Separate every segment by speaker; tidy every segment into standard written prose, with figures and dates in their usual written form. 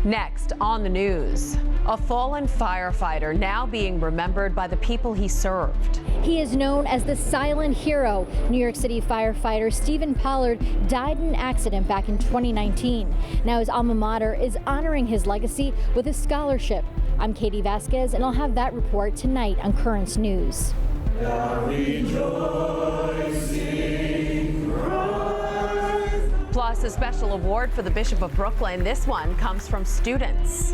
Speaker 1: Next on the news, a fallen firefighter now being remembered by the people he served.
Speaker 2: He is known as the silent hero. New York City firefighter Stephen Pollard died in an accident back in 2019. Now his alma mater is honoring his legacy with a scholarship. I'm Katie Vasquez, and I'll have that report tonight on Currents News.
Speaker 1: Plus, a special award for the Bishop of Brooklyn. This one comes from students.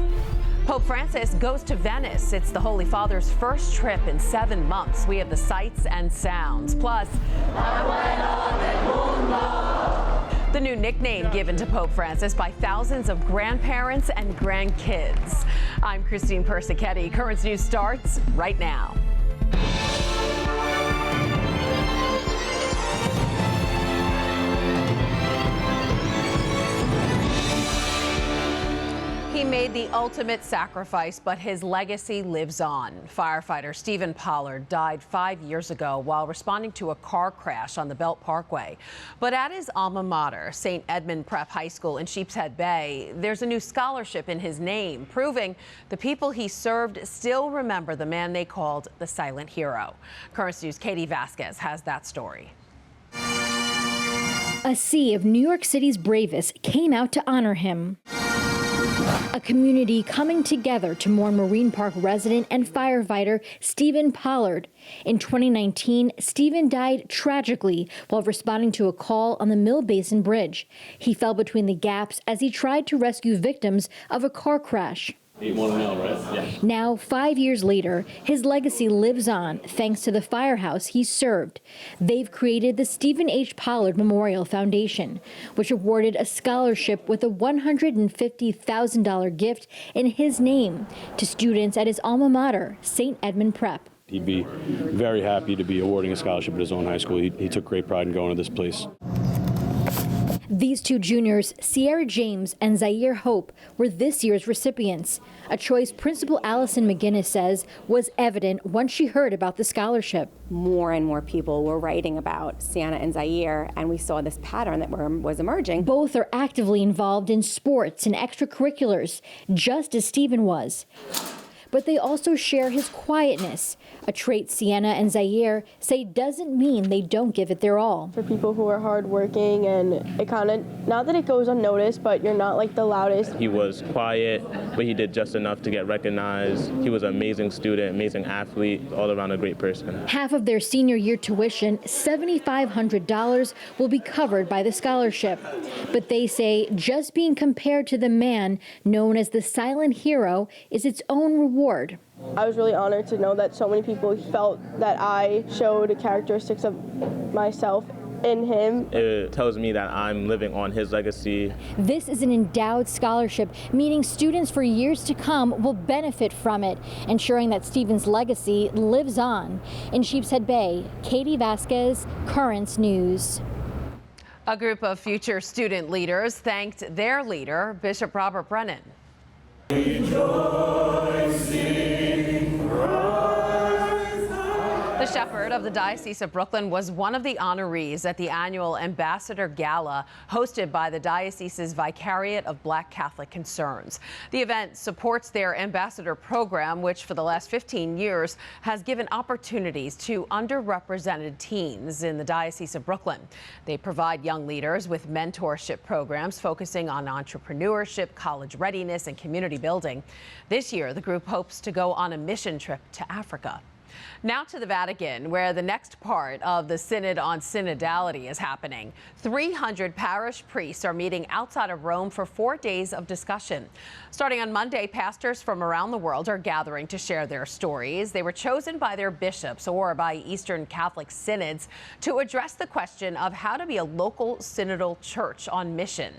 Speaker 1: Pope Francis goes to Venice. It's the Holy Father's first trip in 7 months. We have the sights and sounds. Plus, the new nickname given to Pope Francis by thousands of grandparents and grandkids. I'm Christine Persichetti. Currents News starts right now. He made the ultimate sacrifice, but his legacy lives on. Firefighter Stephen Pollard died 5 years ago while responding to a car crash on the Belt Parkway. But at his alma mater, St. Edmund Prep High School in Sheepshead Bay, there's a new scholarship in his name, proving the people he served still remember the man they called the silent hero. Currents News' Katie Vasquez has that story.
Speaker 2: A sea of New York City's bravest came out to honor him. A community coming together to mourn Marine Park resident and firefighter Stephen Pollard. In 2019, Stephen died tragically while responding to a call on the Mill Basin Bridge. He fell between the gaps as he tried to rescue victims of a car crash.
Speaker 3: 8-1 right? Yeah.
Speaker 2: Now, 5 years later, his legacy lives on thanks to the firehouse he served. They've created the Stephen H. Pollard Memorial Foundation, which awarded a scholarship with a $150,000 gift in his name to students at his alma mater, St. Edmund Prep.
Speaker 3: He'd be very happy to be awarding a scholarship at his own high school. He took great pride in going to this place.
Speaker 2: These two juniors, Sierra James and Zaire Hope, were this year's recipients, a choice Principal Allison McGinnis says was evident once she heard about the scholarship.
Speaker 4: More and more people were writing about Sienna and Zaire, and we saw this pattern that was emerging.
Speaker 2: Both are actively involved in sports and extracurriculars, just as Stephen was. But they also share his quietness, a trait Sienna and Zaire say doesn't mean they don't give it their all.
Speaker 5: For people who are hardworking, and it kind of, not that it goes unnoticed, but you're not like the loudest.
Speaker 6: He was quiet, but he did just enough to get recognized. He was an amazing student, amazing athlete, all around a great person.
Speaker 2: Half of their senior year tuition, $7,500, will be covered by the scholarship. But they say just being compared to the man known as the silent hero is its own reward.
Speaker 5: I was really honored to know that so many people felt that I showed characteristics of myself in him.
Speaker 6: It tells me that I'm living on his legacy.
Speaker 2: This is an endowed scholarship, meaning students for years to come will benefit from it, ensuring that Stephen's legacy lives on. In Sheepshead Bay, Katie Vasquez, Currents News.
Speaker 1: A group of future student leaders thanked their leader, Bishop Robert Brennan. The shepherd of the Diocese of Brooklyn was one of the honorees at the annual Ambassador Gala hosted by the Diocese's Vicariate of Black Catholic Concerns. The event supports their ambassador program, which for the last 15 years has given opportunities to underrepresented teens in the Diocese of Brooklyn. They provide young leaders with mentorship programs focusing on entrepreneurship, college readiness, and community building. This year, the group hopes to go on a mission trip to Africa. Now to the Vatican, where the next part of the Synod on Synodality is happening. 300 parish priests are meeting outside of Rome for 4 days of discussion. Starting on Monday, pastors from around the world are gathering to share their stories. They were chosen by their bishops or by Eastern Catholic synods to address the question of how to be a local synodal church on mission.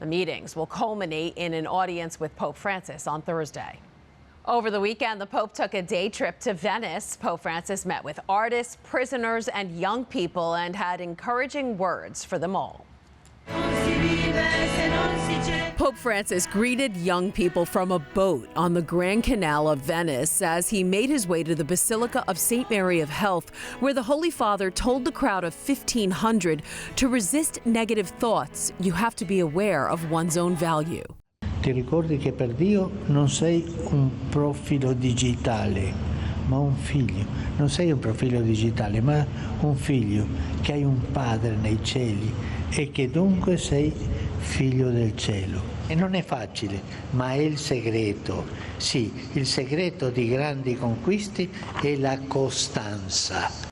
Speaker 1: The meetings will culminate in an audience with Pope Francis on Thursday. Over the weekend, the Pope took a day trip to Venice. Pope Francis met with artists, prisoners, and young people and had encouraging words for them all. Pope Francis greeted young people from a boat on the Grand Canal of Venice as he made his way to the Basilica of St. Mary of Health, where the Holy Father told the crowd of 1,500 to resist negative thoughts. You have to be aware of one's own value.
Speaker 7: Ti ricordi che per Dio non sei un profilo digitale, ma un figlio. Non sei un profilo digitale, ma un figlio, che hai un padre nei cieli e che dunque sei figlio del cielo. E non è facile, ma è il segreto. Sì, il segreto di grandi conquisti è la costanza.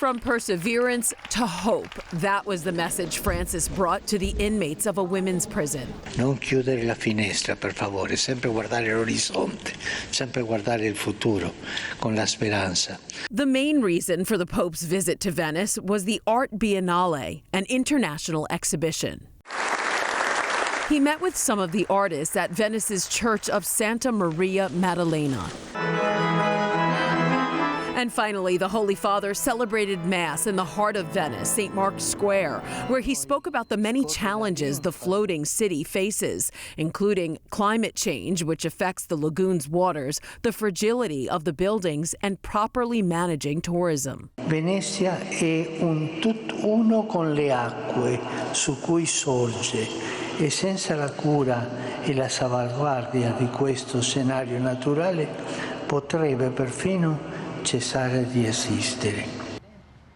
Speaker 1: From perseverance to hope, that was the message Francis brought to the inmates of a women's prison.
Speaker 7: Non chiudere la finestra, per favore, sempre guardare l'orizzonte, sempre guardare il futuro con la speranza.
Speaker 1: The main reason for the Pope's visit to Venice was the Art Biennale, an international exhibition. He met with some of the artists at Venice's Church of Santa Maria Maddalena. And finally, the Holy Father celebrated Mass in the heart of Venice, St. Mark's Square, where he spoke about the many challenges the floating city faces, including climate change, which affects the lagoon's waters, the fragility of the buildings, and properly managing tourism.
Speaker 7: Venezia è un tutt'uno con le acque su cui sorge e senza la cura e la salvaguardia di questo scenario naturale potrebbe perfino cessare di esistere.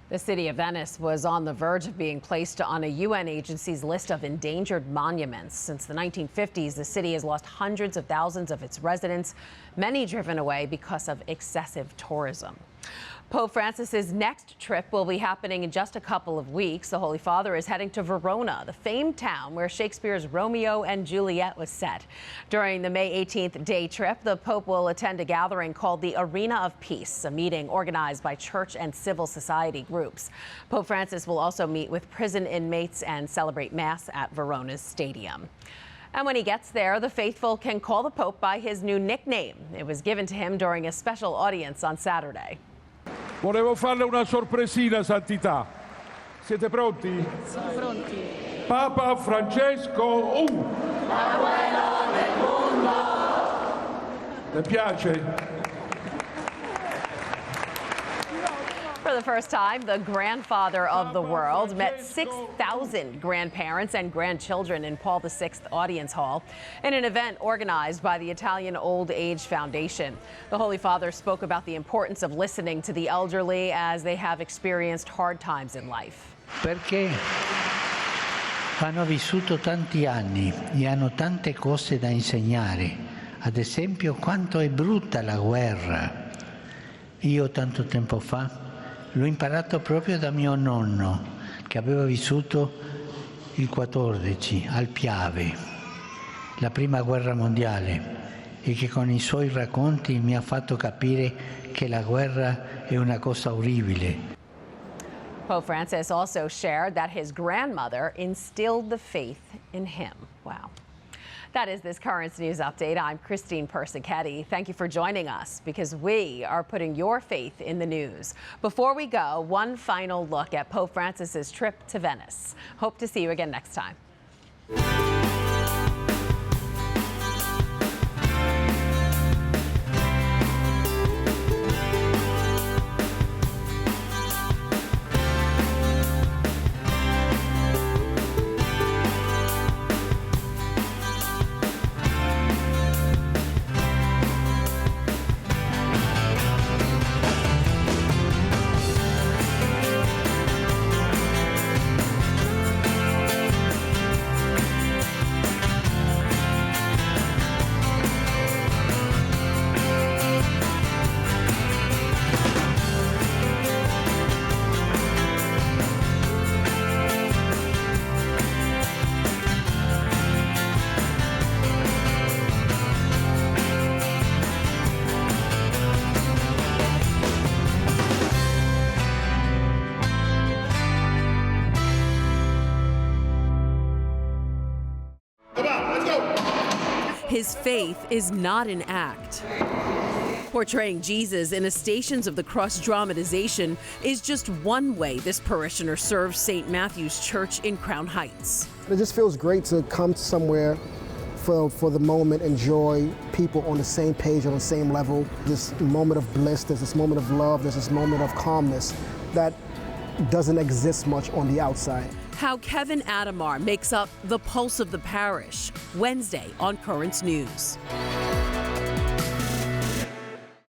Speaker 1: The city of Venice was on the verge of being placed on a UN agency's list of endangered monuments. Since the 1950s, the city has lost hundreds of thousands of its residents, many driven away because of excessive tourism. Pope Francis's next trip will be happening in just a couple of weeks. The Holy Father is heading to Verona, the famed town where Shakespeare's Romeo and Juliet was set. During the May 18th day trip, the Pope will attend a gathering called the Arena of Peace, a meeting organized by church and civil society groups. Pope Francis will also meet with prison inmates and celebrate Mass at Verona's stadium. And when he gets there, the faithful can call the Pope by his new nickname. It was given to him during a special audience on Saturday.
Speaker 8: Volevo farle una sorpresina, Santità. Siete pronti?
Speaker 9: Siamo pronti.
Speaker 8: Papa Francesco
Speaker 9: L'abuelo del mondo.
Speaker 8: Le piace?
Speaker 1: For the first time, the grandfather of the world met 6,000 grandparents and grandchildren in Paul VI Audience Hall in an event organized by the Italian Old Age Foundation. The Holy Father spoke about the importance of listening to the elderly as they have experienced hard times in life.
Speaker 7: Perché hanno vissuto tanti anni e hanno tante cose da insegnare. Ad esempio, quanto è brutta la guerra. Io tanto tempo fa l'ho imparato proprio da mio nonno, che aveva vissuto il 14 al Piave, la prima guerra mondiale, e che con i suoi racconti mi ha fatto capire che la guerra è una cosa orribile.
Speaker 1: Pope Francis also shared that his grandmother instilled the faith in him. Wow. That is this Currents News Update. I'm Christine Persichetti. Thank you for joining us because we are putting your faith in the news. Before we go, one final look at Pope Francis's trip to Venice. Hope to see you again next time. His faith is not an act. Portraying Jesus in a Stations of the Cross dramatization is just one way this parishioner serves St. Matthew's Church in Crown Heights.
Speaker 10: It just feels great to come somewhere for the moment, enjoy people on the same page, on the same level. This moment of bliss, there's this moment of love, there's this moment of calmness that doesn't exist much on the outside.
Speaker 1: How Kevin Adamar makes up the pulse of the parish. Wednesday on Currents News.